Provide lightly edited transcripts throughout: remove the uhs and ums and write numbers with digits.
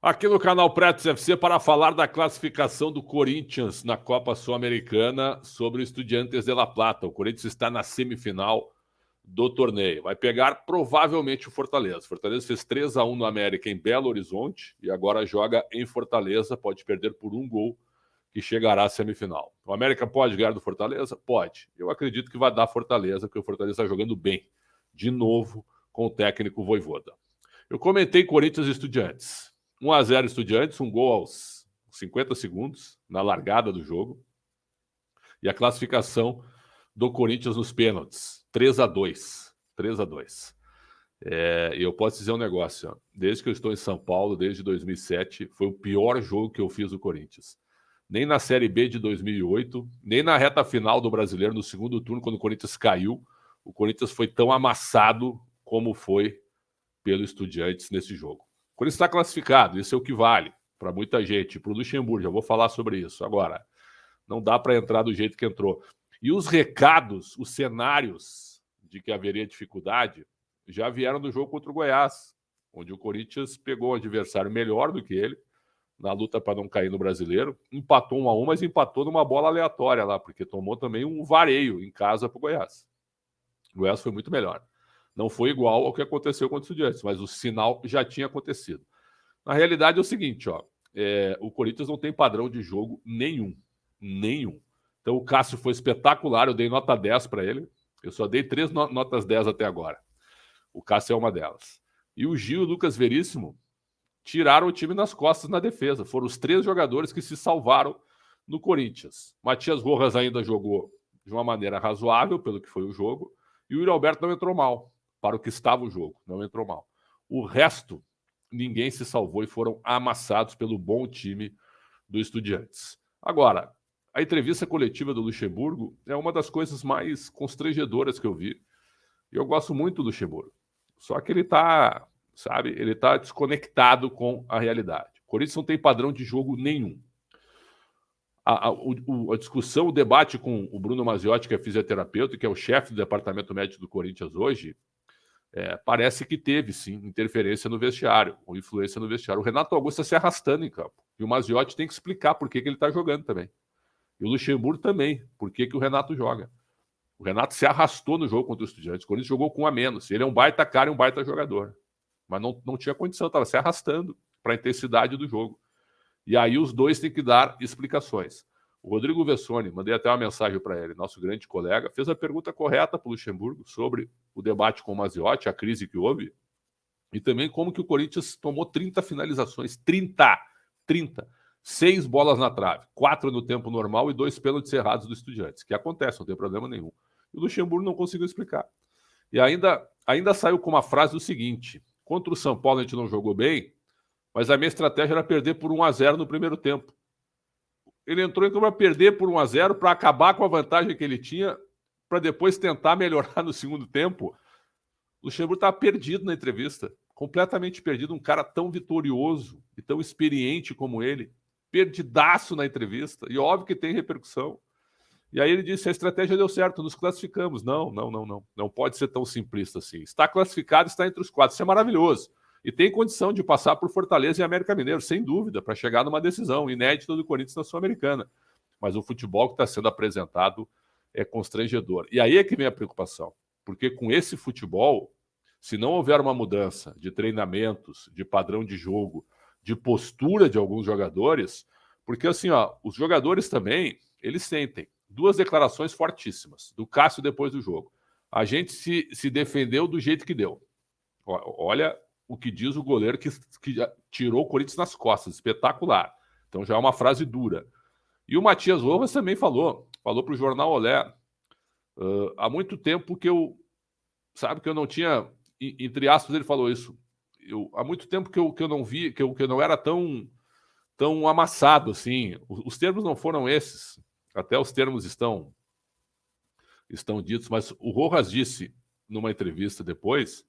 Aqui no canal Pretos FC para falar da classificação do Corinthians na Copa Sul-Americana sobre o Estudiantes de La Plata. O Corinthians está na semifinal do torneio. Vai pegar provavelmente o Fortaleza. O Fortaleza fez 3-1 no América em Belo Horizonte e agora joga em Fortaleza. Pode perder por um gol que chegará à semifinal. O América pode ganhar do Fortaleza? Pode. Eu acredito que vai dar Fortaleza, porque o Fortaleza está jogando bem. De novo, com o técnico Vojvoda. Eu comentei Corinthians e Estudiantes. 1-0 Estudiantes, um gol aos 50 segundos, na largada do jogo. E a classificação do Corinthians nos pênaltis, 3-2. 3-2. E eu posso dizer um negócio, ó. Desde que eu estou em São Paulo, desde 2007, foi o pior jogo que eu fiz do Corinthians. Nem na Série B de 2008, nem na reta final do Brasileiro, no segundo turno, quando o Corinthians caiu, o Corinthians foi tão amassado como foi pelo Estudiantes nesse jogo. O Corinthians está classificado, isso é o que vale para muita gente. Para o Luxemburgo, já vou falar sobre isso. Agora, não dá para entrar do jeito que entrou. E os recados, os cenários de que haveria dificuldade, já vieram do jogo contra o Goiás, onde o Corinthians pegou um adversário melhor do que ele, na luta para não cair no Brasileiro, empatou 1-1, mas empatou numa bola aleatória lá, porque tomou também um vareio em casa para o Goiás. O Goiás foi muito melhor. Não foi igual ao que aconteceu contra o Estudiantes, mas o sinal já tinha acontecido. Na realidade é o seguinte, ó, o Corinthians não tem padrão de jogo nenhum. Nenhum. Então o Cássio foi espetacular, eu dei nota 10 para ele. Eu só dei 3 notas 10 até agora. O Cássio é uma delas. E o Gil e o Lucas Veríssimo tiraram o time nas costas na defesa. Foram os 3 jogadores que se salvaram no Corinthians. Matias Rojas ainda jogou de uma maneira razoável, pelo que foi o jogo, e o Yuri Alberto não entrou mal, para o que estava o jogo, não entrou mal. O resto, ninguém se salvou e foram amassados pelo bom time do Estudiantes. Agora, a entrevista coletiva do Luxemburgo é uma das coisas mais constrangedoras que eu vi. E eu gosto muito do Luxemburgo. Só que ele está, sabe, ele está desconectado com a realidade. O Corinthians não tem padrão de jogo nenhum. A discussão, o debate com o Bruno Maziotti, que é fisioterapeuta, que é o chefe do departamento médico do Corinthians hoje, parece que teve, sim, interferência no vestiário, ou influência no vestiário. O Renato Augusto está se arrastando em campo. E o Maziotti tem que explicar por que ele está jogando também. E o Luxemburgo também, por que o Renato joga. O Renato se arrastou no jogo contra o Estudiantes. O Corinthians jogou com um a menos. Ele é um baita cara e um baita jogador. Mas não tinha condição, estava se arrastando para a intensidade do jogo. E aí os dois têm que dar explicações. O Rodrigo Vessoni, mandei até uma mensagem para ele, nosso grande colega, fez a pergunta correta para o Luxemburgo sobre o debate com o Maziotti, a crise que houve, e também como que o Corinthians tomou 30 finalizações. 30! 30! 6 bolas na trave, 4 no tempo normal e 2 pênaltis errados do Estudiantes, que acontece, não tem problema nenhum. E o Luxemburgo não conseguiu explicar. E ainda saiu com uma frase do seguinte: contra o São Paulo a gente não jogou bem, mas a minha estratégia era perder por 1-0 no primeiro tempo. Ele entrou então para perder por 1-0, para acabar com a vantagem que ele tinha, para depois tentar melhorar no segundo tempo. O Luxemburgo estava perdido na entrevista, completamente perdido. Um cara tão vitorioso e tão experiente como ele, perdidaço na entrevista, e óbvio que tem repercussão. E aí ele disse: a estratégia deu certo, nos classificamos. Não. Não pode ser tão simplista assim. Está classificado, está entre os 4. Isso é maravilhoso. E tem condição de passar por Fortaleza e América Mineiro, sem dúvida, para chegar numa decisão inédita do Corinthians na Sul-Americana. Mas o futebol que está sendo apresentado é constrangedor. E aí é que vem a preocupação. Porque com esse futebol, se não houver uma mudança de treinamentos, de padrão de jogo, de postura de alguns jogadores, porque assim, ó, os jogadores também, eles sentem. 2 declarações fortíssimas do Cássio depois do jogo. A gente se defendeu do jeito que deu. Olha o que diz o goleiro que tirou o Corinthians nas costas. Espetacular. Então já é uma frase dura. E o Matias Rojas também falou para o Jornal Olé, há muito tempo que eu não tinha, entre aspas ele falou isso, há muito tempo que eu não vi, que eu não era tão amassado assim. Os termos não foram esses. Até os termos estão ditos, mas o Rojas disse numa entrevista depois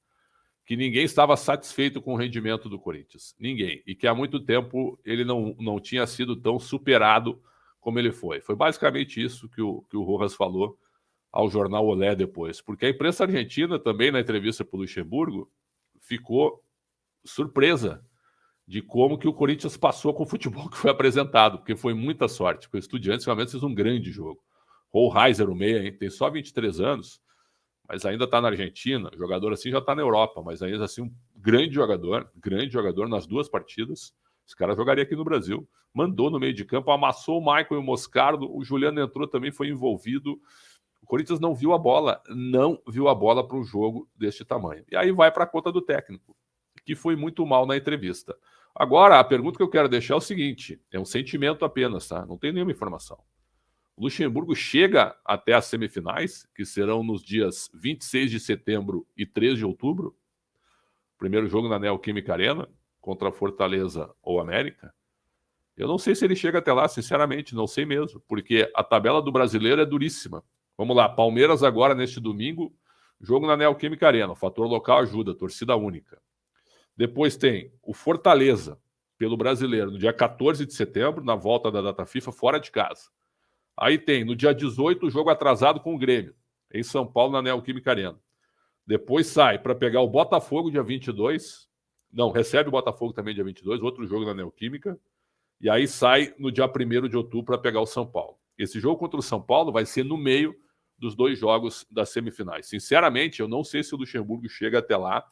que ninguém estava satisfeito com o rendimento do Corinthians. Ninguém. E que há muito tempo ele não tinha sido tão superado como ele foi. Foi basicamente isso que o Rojas falou ao jornal Olé depois. Porque a imprensa argentina também, na entrevista para o Luxemburgo, ficou surpresa de como que o Corinthians passou com o futebol que foi apresentado, porque foi muita sorte. Porque o Estudiantes realmente fez um grande jogo. O Reiser, o meia, hein, tem só 23 anos, mas ainda está na Argentina. Jogador assim já está na Europa, mas ainda assim um grande jogador nas duas partidas. Esse cara jogaria aqui no Brasil. Mandou no meio de campo, amassou o Michael e o Moscardo. O Juliano entrou também, foi envolvido. O Corinthians não viu a bola para um jogo deste tamanho. E aí vai para a conta do técnico, que foi muito mal na entrevista. Agora, a pergunta que eu quero deixar é o seguinte, é um sentimento apenas, tá? Não tem nenhuma informação. O Luxemburgo chega até as semifinais, que serão nos dias 26 de setembro e 3 de outubro. Primeiro jogo na Neoquímica Arena, contra Fortaleza ou América. Eu não sei se ele chega até lá, sinceramente, não sei mesmo, porque a tabela do brasileiro é duríssima. Vamos lá, Palmeiras agora neste domingo, jogo na Neoquímica Arena, o fator local ajuda, torcida única. Depois tem o Fortaleza, pelo brasileiro, no dia 14 de setembro, na volta da data FIFA, fora de casa. Aí tem, no dia 18, o jogo atrasado com o Grêmio, em São Paulo, na Neoquímica Arena. Depois sai para pegar o Botafogo, dia 22. Não, recebe o Botafogo também, dia 22, outro jogo na Neoquímica. E aí sai no dia 1º de outubro para pegar o São Paulo. Esse jogo contra o São Paulo vai ser no meio dos dois jogos das semifinais. Sinceramente, eu não sei se o Luxemburgo chega até lá.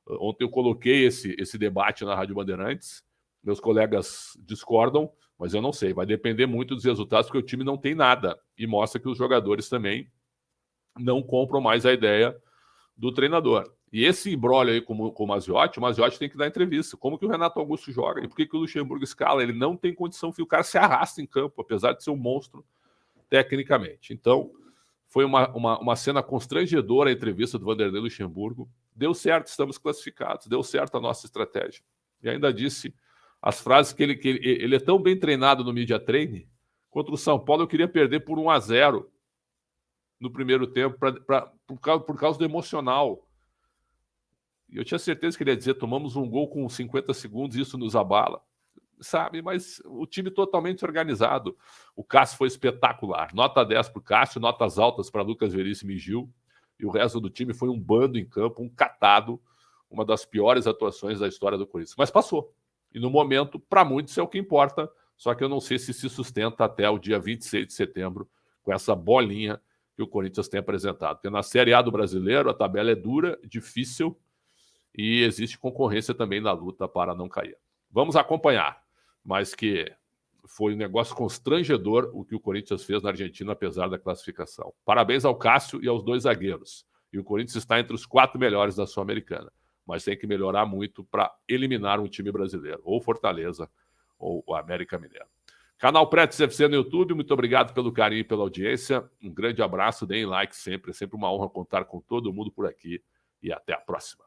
Ontem eu coloquei esse debate na Rádio Bandeirantes. Meus colegas discordam, mas eu não sei. Vai depender muito dos resultados, porque o time não tem nada. E mostra que os jogadores também não compram mais a ideia do treinador. E esse imbróglio aí com o Maziotti tem que dar entrevista. Como que o Renato Augusto joga? E por que o Luxemburgo escala? Ele não tem condição, o cara se arrasta em campo, apesar de ser um monstro tecnicamente. Então, foi uma cena constrangedora a entrevista do Vanderlei Luxemburgo. Deu certo, estamos classificados, deu certo a nossa estratégia. E ainda disse as frases que ele é tão bem treinado no media training. Contra o São Paulo, eu queria perder por 1-0 no primeiro tempo, por causa do emocional. E eu tinha certeza que ele ia dizer, tomamos um gol com 50 segundos e isso nos abala. Sabe, mas o time totalmente organizado. O Cássio foi espetacular. Nota 10 para o Cássio, notas altas para Lucas Veríssimo e Gil. E o resto do time foi um bando em campo, um catado, uma das piores atuações da história do Corinthians. Mas passou. E no momento, para muitos, é o que importa. Só que eu não sei se sustenta até o dia 26 de setembro com essa bolinha que o Corinthians tem apresentado. Porque na Série A do Brasileiro, a tabela é dura, difícil e existe concorrência também na luta para não cair. Vamos acompanhar, mas que foi um negócio constrangedor o que o Corinthians fez na Argentina, apesar da classificação. Parabéns ao Cássio e aos dois zagueiros. E o Corinthians está entre os 4 melhores da Sul-Americana, mas tem que melhorar muito para eliminar um time brasileiro, ou Fortaleza, ou o América Mineiro. Canal Pretes FC no YouTube, muito obrigado pelo carinho e pela audiência. Um grande abraço, deem like sempre, é sempre uma honra contar com todo mundo por aqui e até a próxima.